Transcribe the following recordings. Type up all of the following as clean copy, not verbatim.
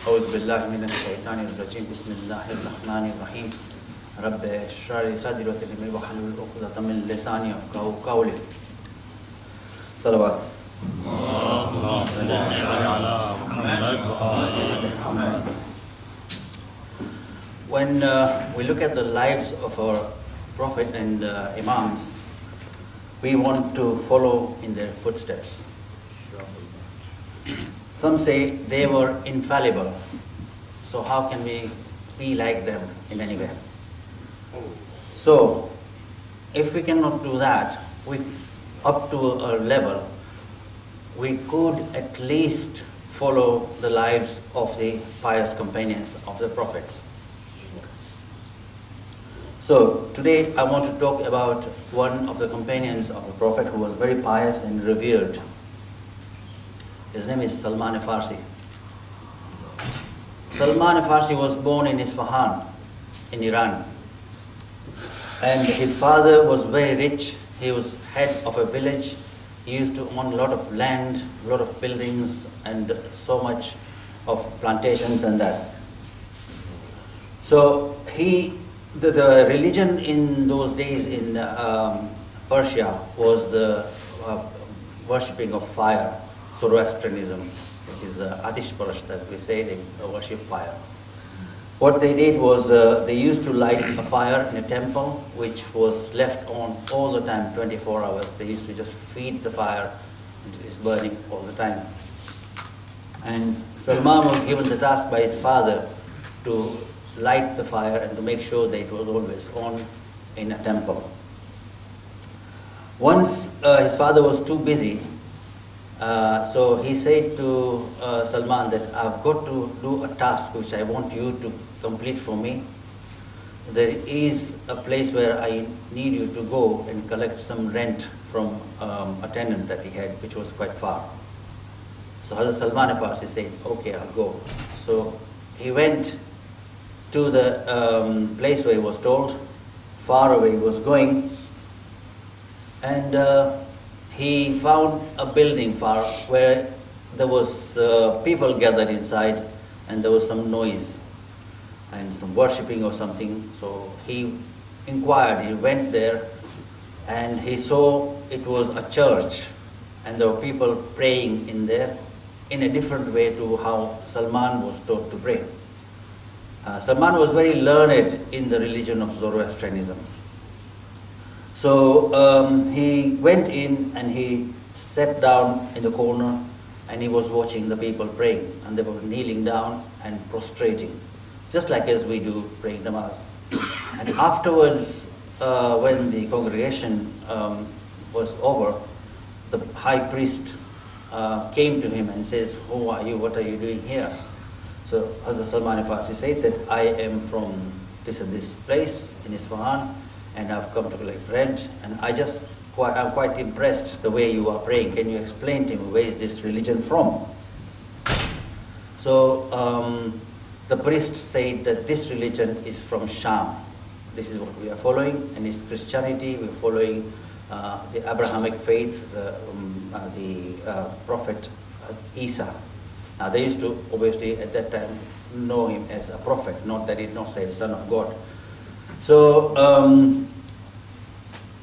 أعوذ بالله من الشيطان الرجيم بسم الله الرحمن الرحيم رب اشرح لي صدري ويسر لي أمري واحلل عقدة من لساني يفقهوا قولي صلوات اللهم صل على محمد وآل محمد. When we look at the lives of our Prophet and Imams, we want to follow in their footsteps. Some say they were infallible, so how can we be like them in any way? So, if we cannot do that, up to a level, we could at least follow the lives of the pious companions of the prophets. So today I want to talk about one of the companions of the Prophet who was very pious and revered. His name is Salman Farsi. Salman Farsi was born in Isfahan in Iran. And his father was very rich. He was head of a village. He used to own a lot of land, a lot of buildings, and so much of plantations and that. So the religion in those days in Persia was the worshipping of fire, Zoroastrianism, which is Atish Parash, as we say, they worship fire. What they did was they used to light a fire in a temple which was left on all the time, 24 hours. They used to just feed the fire and it is burning all the time. And Salman was given the task by his father to light the fire and to make sure that it was always on in a temple. Once his father was too busy, so he said to Salman that I've got to do a task which I want you to complete for me. There is a place where I need you to go and collect some rent from a tenant that he had, which was quite far. So Hazrat Salman Farsi said, okay, I'll go. So he went to the place where he was told, far away he was going, and he found a building far where there was people gathered inside and there was some noise and some worshipping or something. So he inquired, he went there and he saw it was a church and there were people praying in there in a different way to how Salman was taught to pray. Salman was very learned in the religion of Zoroastrianism. So he went in and he sat down in the corner and he was watching the people praying, and they were kneeling down and prostrating, just like as we do praying namaz. And afterwards, when the congregation was over, the high priest came to him and says, who are you, what are you doing here? So Hazrat Salman Farsi said that I am from this and this place in Isfahan and I've come to collect rent, and I'm quite impressed the way you are praying. Can you explain to me where is this religion from? So the priest said that this religion is from Sham. This is what we are following, and it's Christianity. We're following the Abrahamic faith, the prophet Isa. Now they used to obviously at that time know him as a prophet, not that he did not say son of God. So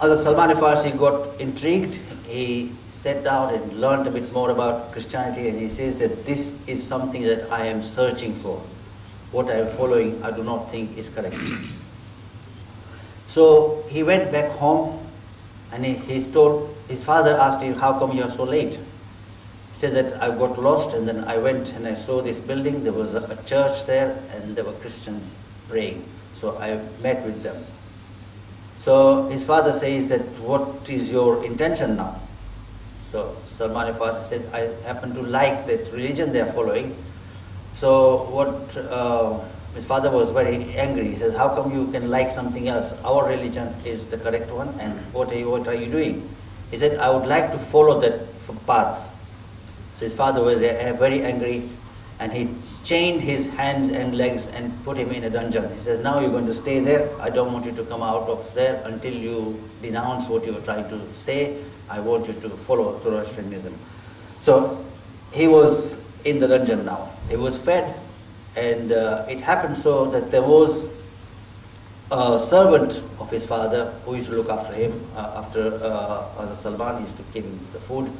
Hazrat Salman Farsi got intrigued. He sat down and learned a bit more about Christianity, and he says that this is something that I am searching for. What I am following I do not think is correct. So he went back home and his father asked him, how come you are so late? He said that I got lost and then I went and I saw this building. There was a church there and there were Christians praying. So I met with them. So his father says that, what is your intention now? So Salman Farsi said, I happen to like that religion they are following. So his father was very angry. He says, how come you can like something else? Our religion is the correct one, and what are you doing? He said, I would like to follow that path. So his father was very angry, and he chained his hands and legs and put him in a dungeon. He says, now you're going to stay there. I don't want you to come out of there until you denounce what you're trying to say. I want you to follow Zoroastrianism. So he was in the dungeon now. He was fed, And it happened so that there was a servant of his father who used to look after him, after the Salman, he used to give him the food.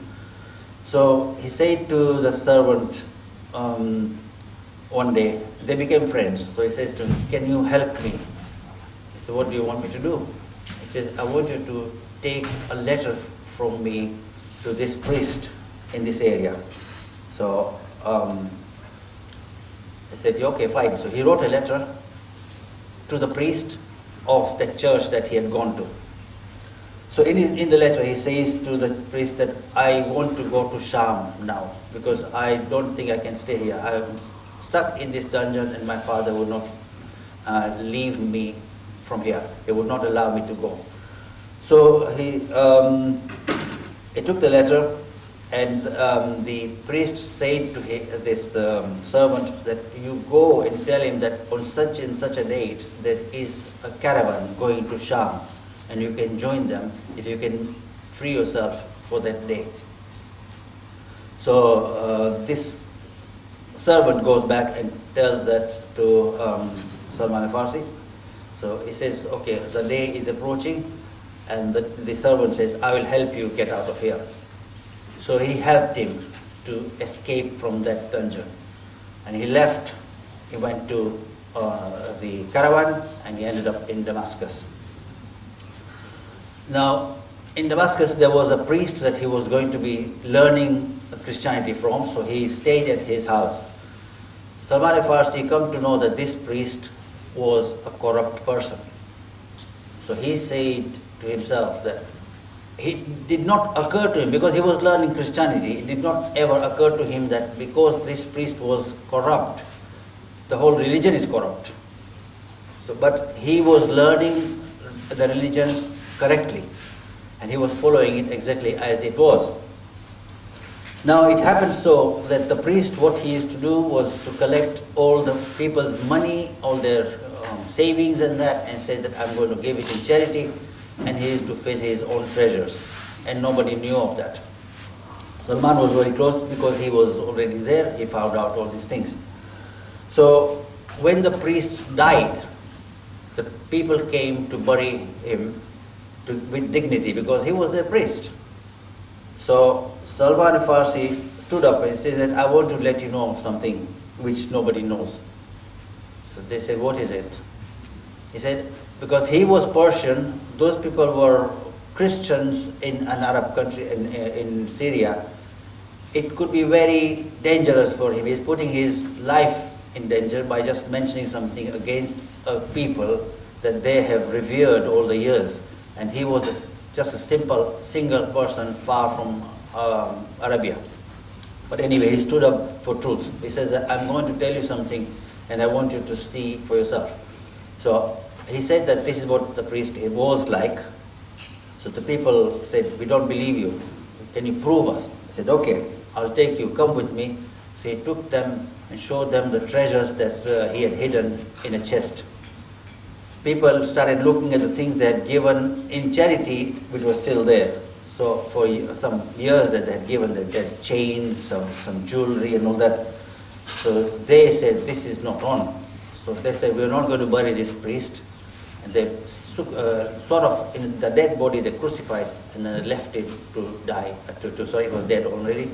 So he said to the servant one day, they became friends. So he says to him, can you help me? He said, what do you want me to do? He says, I want you to take a letter from me to this priest in this area. So I said, okay, fine. So he wrote a letter to the priest of the church that he had gone to. So in the letter he says to the priest that I want to go to Sham now because I don't think I can stay here. I'm stuck in this dungeon and my father would not leave me from here. He would not allow me to go. So he took the letter, and the priest said to this servant that you go and tell him that on such and such a date there is a caravan going to Sham, and you can join them if you can free yourself for that day. So this servant goes back and tells that to Salman al-Farsi. So he says, okay, the day is approaching, and the servant says, I will help you get out of here. So he helped him to escape from that dungeon. And he left, he went to the caravan, and he ended up in Damascus. Now, in Damascus there was a priest that he was going to be learning Christianity from, so he stayed at his house. Salman al-Farsi come to know that this priest was a corrupt person. So he said to himself that it did not occur to him, because he was learning Christianity, it did not ever occur to him that because this priest was corrupt, the whole religion is corrupt. So, but he was learning the religion correctly, and he was following it exactly as it was. Now it happened so that the priest, what he used to do was to collect all the people's money, all their savings and that, and say that I'm going to give it in charity, and he used to fill his own treasures, and nobody knew of that. Salman was very close because he was already there, he found out all these things. So when the priest died, the people came to bury him with dignity because he was their priest. So Salman al-Farsi stood up and said that I want to let you know of something which nobody knows. So they said, what is it? He said, because he was Persian, those people were Christians in an Arab country, in Syria. It could be very dangerous for him. He's putting his life in danger by just mentioning something against a people that they have revered all the years. And he was just a simple, single person far from Arabia. But anyway, he stood up for truth. He says that I'm going to tell you something and I want you to see for yourself. So he said that this is what the priest was like. So the people said, we don't believe you. Can you prove us? He said, okay, I'll take you, come with me. So he took them and showed them the treasures that he had hidden in a chest. People started looking at the things they had given in charity, which was still there. So for some years that they had given, they had chains, some jewelry and all that. So they said, this is not on. So they said, we're not going to bury this priest. And they sort of, in the dead body, they crucified and then they left it to die, sorry, it was dead already,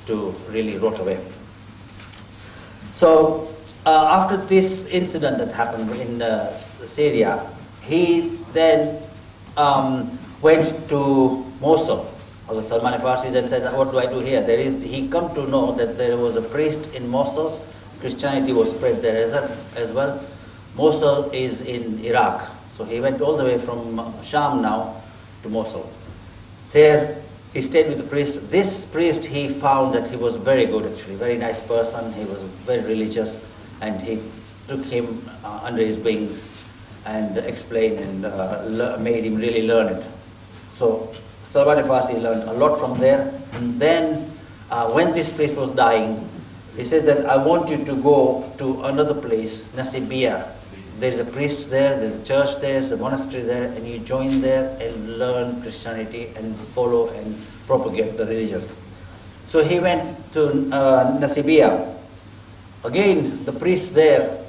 to really rot away. So after this incident that happened in Syria, he then went to Mosul. Salman al-Farsi then said, what do I do here? He come to know that there was a priest in Mosul. Christianity was spread there as well. Mosul is in Iraq. So he went all the way from Sham now to Mosul. There he stayed with the priest. This priest, he found that he was very good actually, very nice person. He was very religious, and he took him under his wings and explained and made him really learn it. So Salman al-Farsi learned a lot from there. And then when this priest was dying, he says that I want you to go to another place, Nasibiyah. There's a priest there, there's a church there, there's a monastery there, and you join there and learn Christianity and follow and propagate the religion. So he went to Nasibiyah, Again, the priest there,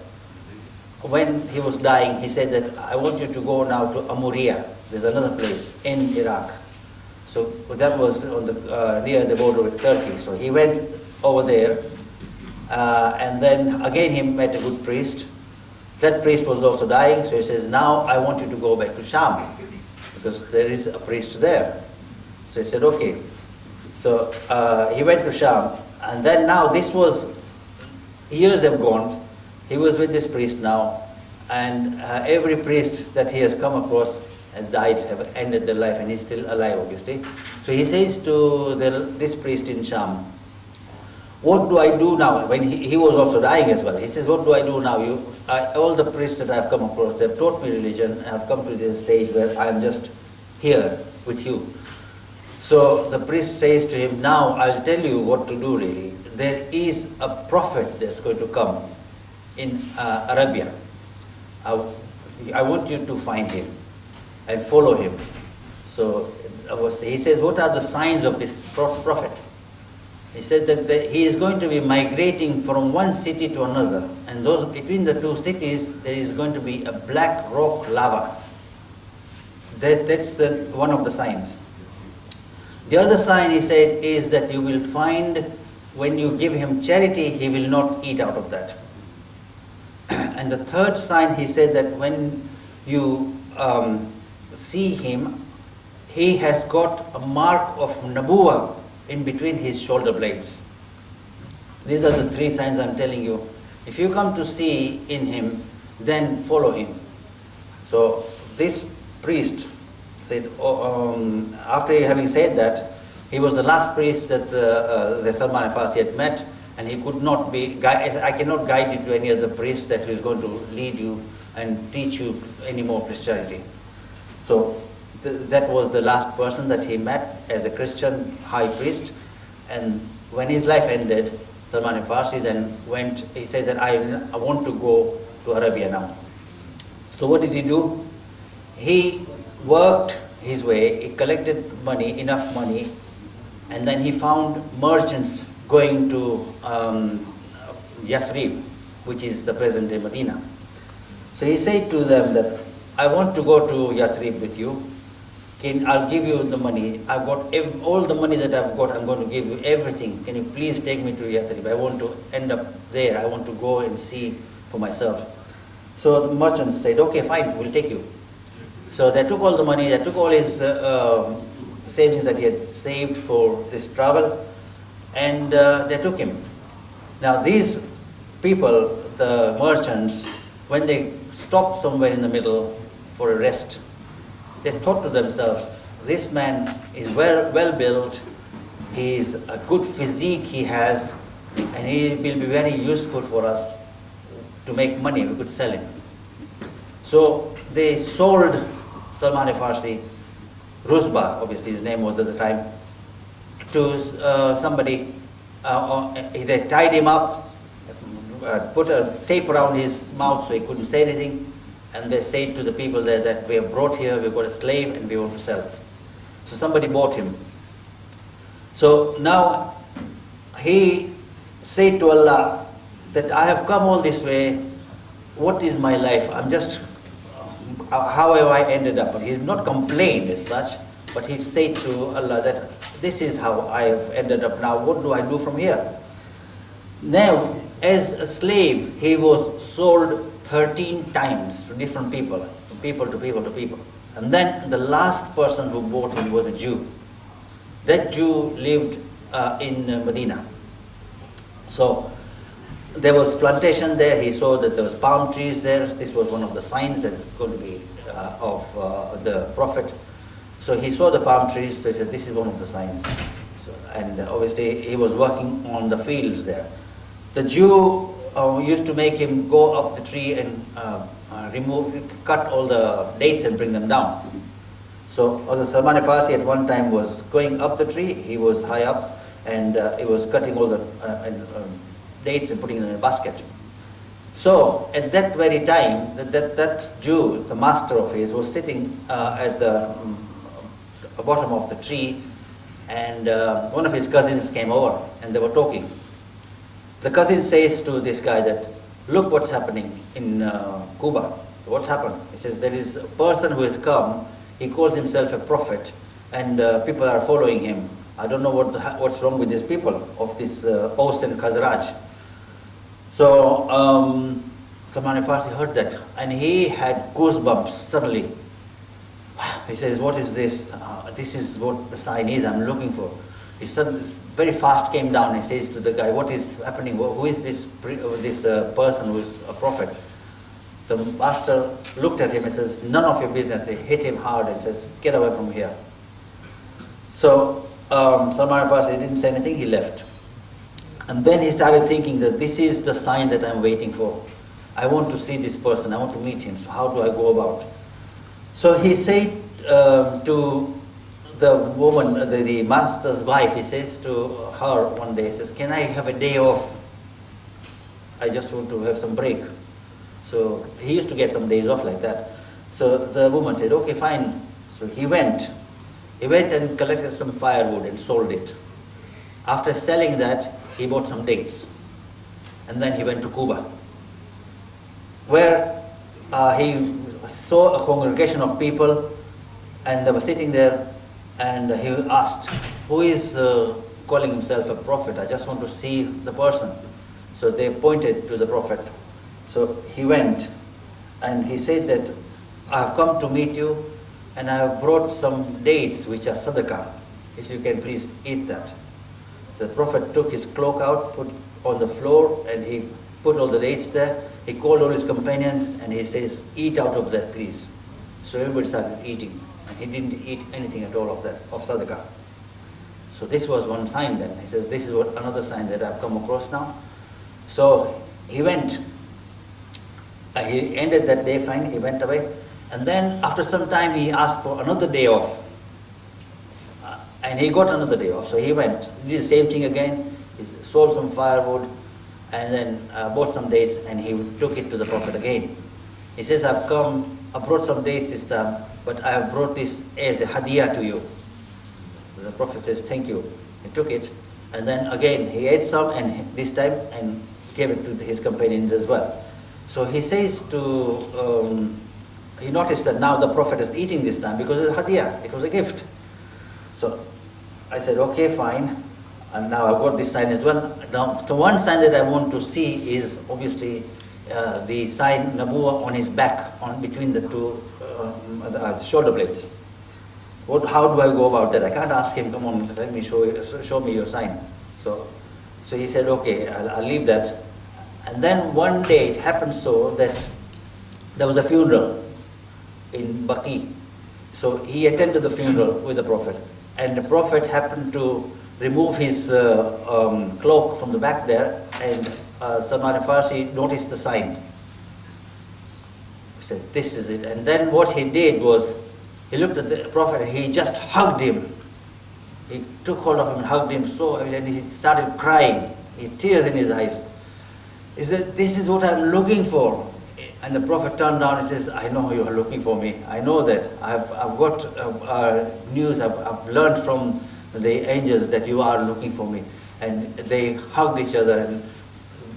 when he was dying, he said that I want you to go now to Amuriya. There's another place in Iraq. So that was on the near the border with Turkey. So he went over there, and then again he met a good priest. That priest was also dying, so he says, now I want you to go back to Sham, because there is a priest there. So he said, okay. So he went to Sham, and then now this was, years have gone, he was with this priest now, and every priest that he has come across has died, have ended their life, and he's still alive, obviously. So he says to this priest in Sham, what do I do now? When he was also dying as well. He says, what do I do now? All the priests that I've come across, they've taught me religion, and I've come to this stage where I'm just here with you. So the priest says to him, now I'll tell you what to do really. There is a prophet that's going to come in Arabia. I want you to find him and follow him. So he says, what are the signs of this prophet? He said that he is going to be migrating from one city to another, and between the two cities there is going to be a black rock lava. That's one of the signs. The other sign, he said, is that you will find when you give him charity, he will not eat out of that. And the third sign, he said that when you see him, he has got a mark of Nabuwa in between his shoulder blades. These are the three signs I'm telling you. If you come to see in him, then follow him. So this priest said, after having said that, he was the last priest that the Salman Farsi had met, and he could not be, I cannot guide you to any other priest that is going to lead you and teach you any more Christianity. So that was the last person that he met as a Christian high priest. And when his life ended, Salman Farsi then went, he said that I want to go to Arabia now. So what did he do? He worked his way, he collected money, enough money, and then he found merchants going to Yathrib, which is the present day Medina. So he said to them that I want to go to Yathrib with you. I'll give you the money. I've got all the money that I've got, I'm going to give you everything. Can you please take me to Yathrib? I want to end up there. I want to go and see for myself. So the merchants said, okay, fine, we'll take you. So they took all the money, they took all his savings that he had saved for this travel, and they took him. Now these people, the merchants, when they stopped somewhere in the middle for a rest, they thought to themselves, this man is well built, he's a good physique he has, and he will be very useful for us to make money, we could sell him. So they sold Salman Farsi, Rusba, obviously his name was at the time, to somebody. They tied him up, put a tape around his mouth so he couldn't say anything, and they said to the people there that we have brought here, we've got a slave and we want to sell. So somebody bought him. So now he said to Allah that I have come all this way, what is my life? I'm just, how have I ended up? He did not complain as such, but he said to Allah that this is how I have ended up now, what do I do from here? Now, as a slave, he was sold 13 times to different people, from people to people to people. And then the last person who bought him was a Jew. That Jew lived in Medina. So there was plantation there, he saw that there was palm trees there. This was one of the signs that was going to be of the prophet. So he saw the palm trees, so he said, this is one of the signs. So, and obviously he was working on the fields there. The Jew used to make him go up the tree and cut all the dates and bring them down. So Salman Farsi at one time was going up the tree, he was high up, and he was cutting all the dates and putting them in a basket. So at that very time, that Jew, the master of his, was sitting at the bottom of the tree, and one of his cousins came over and they were talking. the cousin says to this guy that, look what's happening in Cuba. So what's happened? He says, there is a person who has come, he calls himself a prophet, and people are following him. I don't know what's wrong with these people, of this Aus and Khazraj. So Salman Farsi heard that, and he had goosebumps suddenly. He says, what is this? This is what the sign is I'm looking for. He suddenly, very fast came down. He says to the guy, what is happening? Who is this person who is a prophet? The master looked at him and says, none of your business. He hit him hard and says, get away from here. So Salman Farsi didn't say anything, he left. And then he started thinking that this is the sign that I'm waiting for. I want to see this person, I want to meet him, so how do I go about? So he said to the woman, the master's wife, he says to her one day, he says, can I have a day off? I just want to have some break. So he used to get some days off like that. So the woman said, okay, fine. So he went. He went and collected some firewood and sold it. After selling that, he bought some dates. And then he went to Cuba, where he saw a congregation of people, and they were sitting there, and he asked, who is calling himself a prophet? I just want to see the person. So they pointed to the prophet. So he went, and he said that, I have come to meet you, and I have brought some dates which are sadaqah. If you can please eat that. The prophet took his cloak out, put on the floor, and he put all the dates there. He called all his companions, and he says, eat out of that, please. So everybody started eating, and he didn't eat anything at all of that, of sadaqah. So this was one sign then. He says, this is another sign that I've come across now. So he went. He ended that day fine, he went away. And then after some time he asked for another day off. And he got another day off, so he went. He did the same thing again. He sold some firewood and then bought some dates, and he took it to the Prophet again. He says, I brought some dates this time, but I have brought this as a hadiyah to you. So the Prophet says, thank you. He took it, and then again he ate some, and this time, and gave it to his companions as well. So he says to, he noticed that now the Prophet is eating this time because it's a hadiyah, it was a gift. So I said, okay, fine. And now I've got this sign as well. Now, the one sign that I want to see is obviously the sign Nabuwa on his back, on between the two shoulder blades. How do I go about that? I can't ask him, come on, let me show me your sign. So he said, okay, I'll leave that. And then one day it happened so that there was a funeral in Baqi. So he attended the funeral with the Prophet. And the Prophet happened to remove his cloak from the back there, and Salman Farsi noticed the sign. He said, this is it. And then what he did was, he looked at the Prophet and he just hugged him. He took hold of him and hugged him so, and he started crying. He had tears in his eyes. He said, this is what I'm looking for. And the Prophet turned down and says, I know you are looking for me. I know that. I've got news, I've learned from the angels that you are looking for me. And they hugged each other, and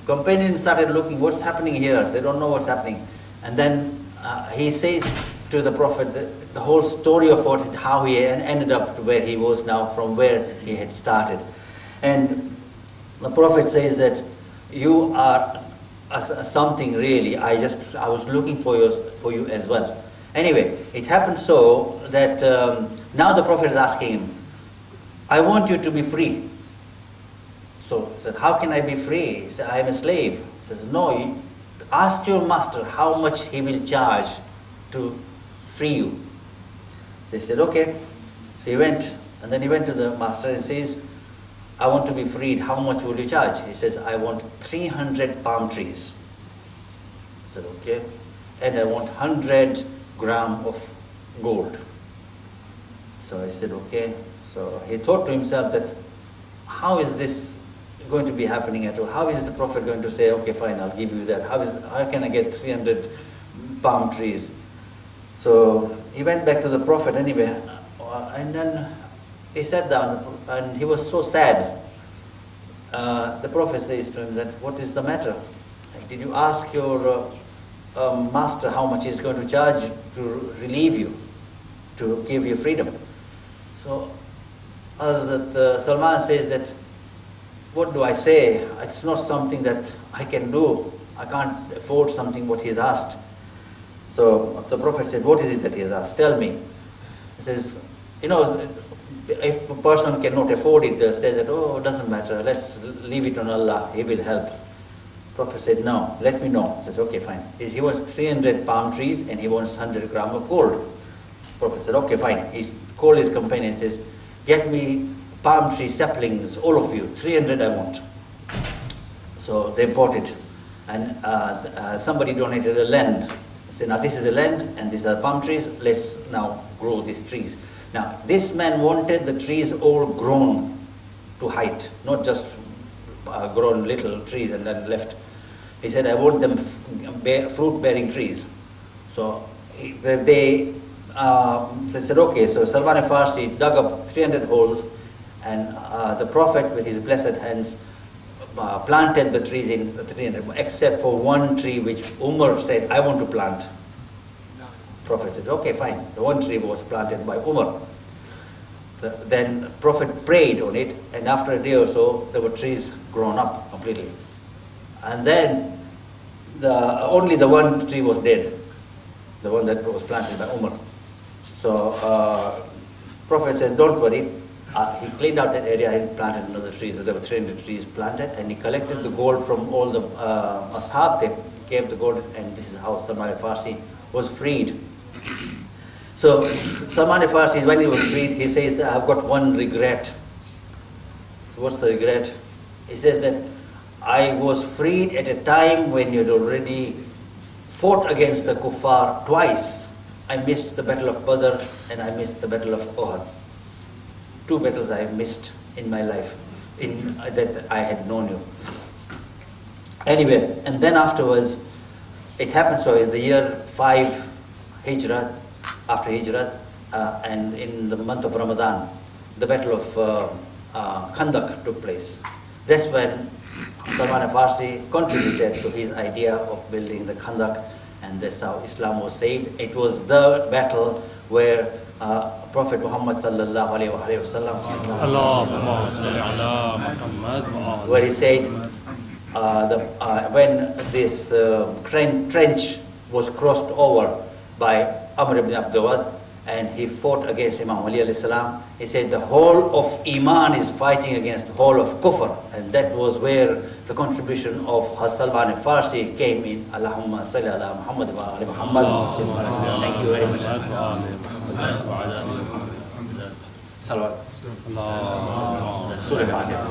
companions started looking, what's happening here? They don't know what's happening. And then he says to the Prophet the whole story of how he ended up to where he was now from where he had started. And the Prophet says that you are something really, I was looking for you as well. Anyway, it happened so that now the Prophet is asking him, I want you to be free. So he said, how can I be free? He said, I am a slave. He says, no, ask your master how much he will charge to free you. So he said, okay. So he went, and then he went to the master and says, I want to be freed, how much will you charge? He says, I want 300 palm trees. I said, okay. And I want 100 grams of gold. So I said, okay. So he thought to himself that, how is this going to be happening at all? How is the Prophet going to say, okay, fine, I'll give you that? How can I get 300 palm trees? So he went back to the Prophet anyway, and then he sat down, and he was so sad. the Prophet says to him that, what is the matter? Did you ask your master how much he's going to charge to relieve you, to give you freedom? So Salman says that, what do I say? It's not something that I can do. I can't afford something what he's asked. So the Prophet said, what is it that he has asked? Tell me. He says, if a person cannot afford it, they'll say that, oh, it doesn't matter, let's leave it on Allah, He will help. Prophet said, no, let me know. He says, okay, fine. He wants 300 palm trees and he wants 100 grams of gold. Prophet said, okay, fine. He called his companion and says, get me palm tree saplings, all of you, 300 I want. So they bought it. And somebody donated a land. Said, now this is a land and these are palm trees, let's now grow these trees. Now this man wanted the trees all grown to height, not just grown little trees and then left. He said, I want them fruit-bearing trees. So they said, okay. So Salman Farsi dug up 300 holes, and the Prophet with his blessed hands planted the trees in the 300, except for one tree which Umar said, I want to plant. Prophet says, okay, fine. The one tree was planted by Umar. Then Prophet prayed on it, and after a day or so, there were trees grown up completely. And then only the one tree was dead, the one that was planted by Umar. So Prophet said, don't worry. He cleaned out that area and planted another tree. So there were 300 trees planted, and he collected the gold from all the ashab. They gave the gold, and this is how Salman Farsi was freed. So Salman Farsi, when he was freed, he says that I've got one regret. So what's the regret? He says that I was freed at a time when you'd already fought against the kuffar twice. I missed the battle of Badr and I missed the battle of Uhud. 2 battles I missed in my life, that I had known you. Anyway, and then afterwards, it happened so, it's the year 5 Hijrah, after Hijrah, and in the month of Ramadan, the battle of Khandak took place. That's when Salman Farsi contributed to his idea of building the Khandak, and that's how Islam was saved. It was the battle where Prophet Muhammad sallallahu alaihi wasallam, where he said, when this trench was crossed over by Amr ibn Abdawad, and he fought against Imam Ali alayhi salam, he said the whole of Iman is fighting against the whole of Kufr, and that was where the contribution of Salman Farsi came in. Allahumma salli ala Muhammad wa ala Muhammad. Thank you very much. Salawat. Surah Fatiha.